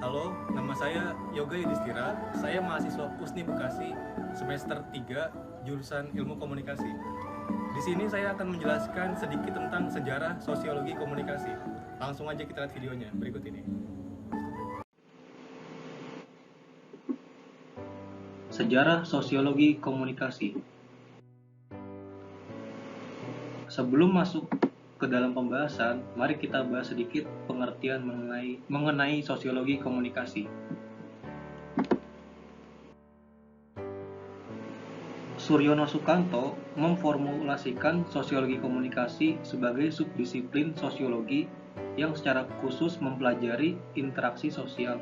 Halo, nama saya Yoga Yudhistira. Saya mahasiswa USNI Bekasi semester 3 jurusan Ilmu Komunikasi. Di sini saya akan menjelaskan sedikit tentang sejarah sosiologi komunikasi. Langsung aja kita lihat videonya berikut ini. Sejarah sosiologi komunikasi. Sebelum masuk ke dalam pembahasan, mari kita bahas sedikit pengertian mengenai sosiologi komunikasi. Suryono Sukanto memformulasikan sosiologi komunikasi sebagai subdisiplin sosiologi yang secara khusus mempelajari interaksi sosial.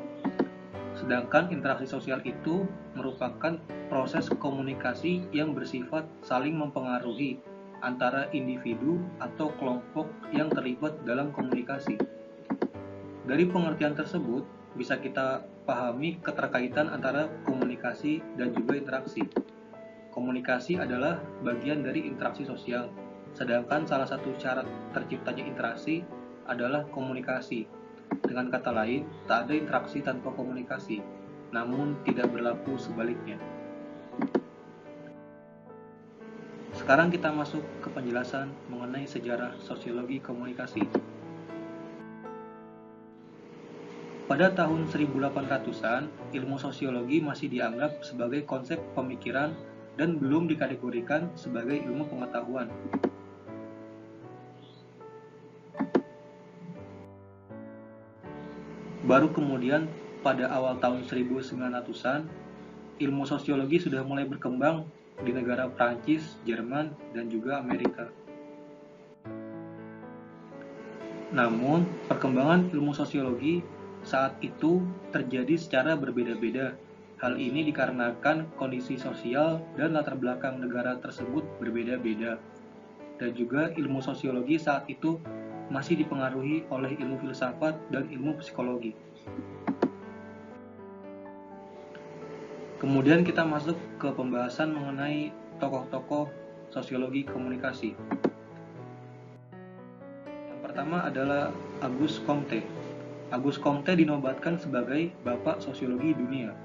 Sedangkan interaksi sosial itu merupakan proses komunikasi yang bersifat saling mempengaruhi antara individu atau kelompok yang terlibat dalam komunikasi. Dari pengertian tersebut, bisa kita pahami keterkaitan antara komunikasi dan juga interaksi. Komunikasi adalah bagian dari interaksi sosial, sedangkan salah satu syarat terciptanya interaksi adalah komunikasi. Dengan kata lain, tak ada interaksi tanpa komunikasi, namun tidak berlaku sebaliknya. Sekarang kita masuk ke penjelasan mengenai sejarah sosiologi komunikasi. Pada tahun 1800-an, ilmu sosiologi masih dianggap sebagai konsep pemikiran dan belum dikategorikan sebagai ilmu pengetahuan. Baru kemudian pada awal tahun 1900-an, ilmu sosiologi sudah mulai berkembang di negara Prancis, Jerman, dan juga Amerika. Namun, perkembangan ilmu sosiologi saat itu terjadi secara berbeda-beda. Hal ini dikarenakan kondisi sosial dan latar belakang negara tersebut berbeda-beda. Dan juga ilmu sosiologi saat itu masih dipengaruhi oleh ilmu filsafat dan ilmu psikologi. Kemudian kita masuk ke pembahasan mengenai tokoh-tokoh sosiologi komunikasi. Yang pertama adalah Auguste Comte. Auguste Comte dinobatkan sebagai Bapak Sosiologi Dunia.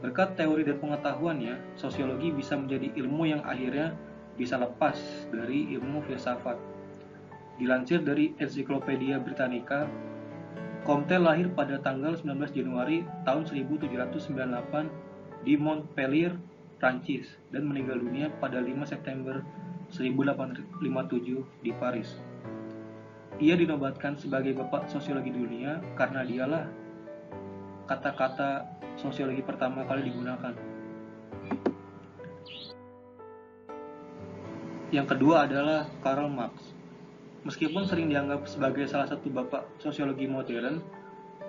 Berkat teori dan pengetahuannya, sosiologi bisa menjadi ilmu yang akhirnya bisa lepas dari ilmu filsafat. Dilansir dari Encyclopedia Britannica, Comte lahir pada tanggal 19 Januari tahun 1798 di Montpellier, Prancis, dan meninggal dunia pada 5 September 1857 di Paris. Ia dinobatkan sebagai Bapak Sosiologi Dunia karena dialah kata-kata sosiologi pertama kali digunakan. Yang kedua adalah Karl Marx. Meskipun sering dianggap sebagai salah satu bapak sosiologi modern,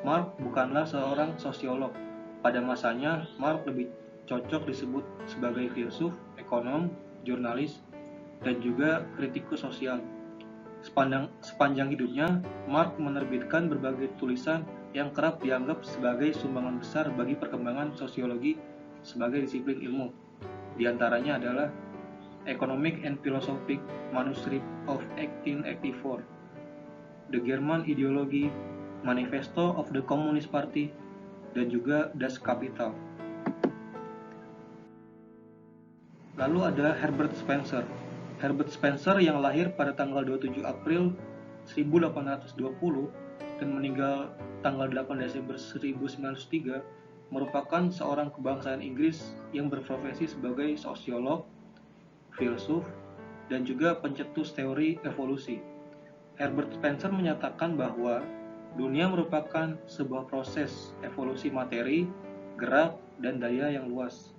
Marx bukanlah seorang sosiolog. Pada masanya, Marx lebih cocok disebut sebagai filsuf, ekonom, jurnalis, dan juga kritikus sosial. Sepanjang hidupnya, Marx menerbitkan berbagai tulisan yang kerap dianggap sebagai sumbangan besar bagi perkembangan sosiologi sebagai disiplin ilmu. Di antaranya adalah Economic and Philosophic Manuscript of 1884, The German Ideology, Manifesto of the Communist Party, dan juga Das Kapital. Lalu ada Herbert Spencer. Herbert Spencer yang lahir pada tanggal 27 April 1820 dan meninggal tanggal 8 Desember 1903 merupakan seorang kebangsaan Inggris yang berprofesi sebagai sosiolog, filsuf, dan juga pencetus teori evolusi. Herbert Spencer menyatakan bahwa dunia merupakan sebuah proses evolusi materi, gerak, dan daya yang luas.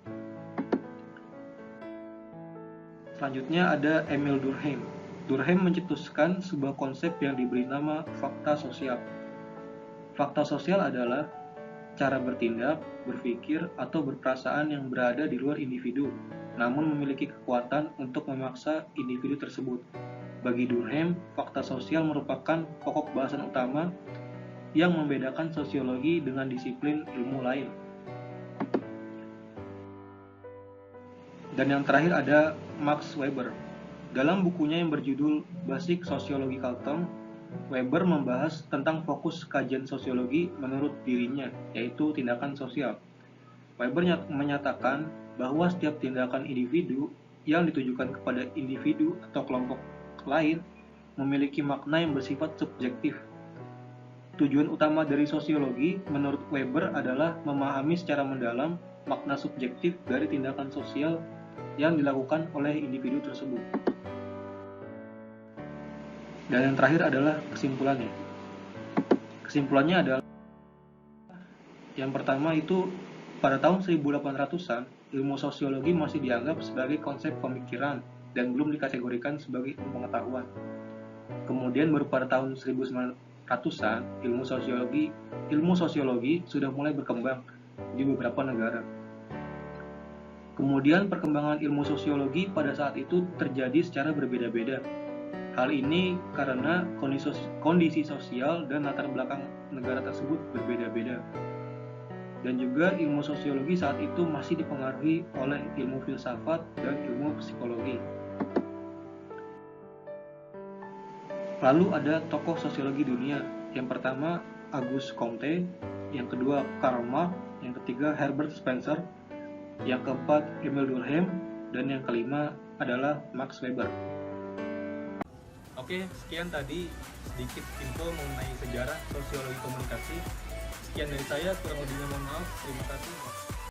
Selanjutnya ada Emil Durkheim. Durkheim mencetuskan sebuah konsep yang diberi nama fakta sosial. Fakta sosial adalah cara bertindak, berpikir, atau berperasaan yang berada di luar individu, namun memiliki kekuatan untuk memaksa individu tersebut. Bagi Durkheim, fakta sosial merupakan pokok bahasan utama yang membedakan sosiologi dengan disiplin ilmu lain. Dan yang terakhir ada Max Weber. Dalam bukunya yang berjudul Basic Sociological Terms, Weber membahas tentang fokus kajian sosiologi menurut dirinya, yaitu tindakan sosial. Weber menyatakan bahwa setiap tindakan individu yang ditujukan kepada individu atau kelompok lain memiliki makna yang bersifat subjektif. Tujuan utama dari sosiologi menurut Weber adalah memahami secara mendalam makna subjektif dari tindakan sosial yang dilakukan oleh individu tersebut. Dan yang terakhir adalah kesimpulannya. Kesimpulannya adalah yang pertama itu pada tahun 1800-an, ilmu sosiologi masih dianggap sebagai konsep pemikiran dan belum dikategorikan sebagai pengetahuan. Kemudian baru pada tahun 1900-an, ilmu sosiologi sudah mulai berkembang di beberapa negara. Kemudian perkembangan ilmu sosiologi pada saat itu terjadi secara berbeda-beda. Hal ini karena kondisi sosial dan latar belakang negara tersebut berbeda-beda. Dan juga ilmu sosiologi saat itu masih dipengaruhi oleh ilmu filsafat dan ilmu psikologi. Lalu ada tokoh sosiologi dunia. Yang pertama Auguste Comte, yang kedua Karl Marx, yang ketiga Herbert Spencer, yang keempat Emile Durkheim, dan yang kelima adalah Max Weber. Oke, sekian tadi sedikit info mengenai sejarah sosiologi komunikasi. Sekian dari saya, kurang lebihnya mohon maaf. Terima kasih.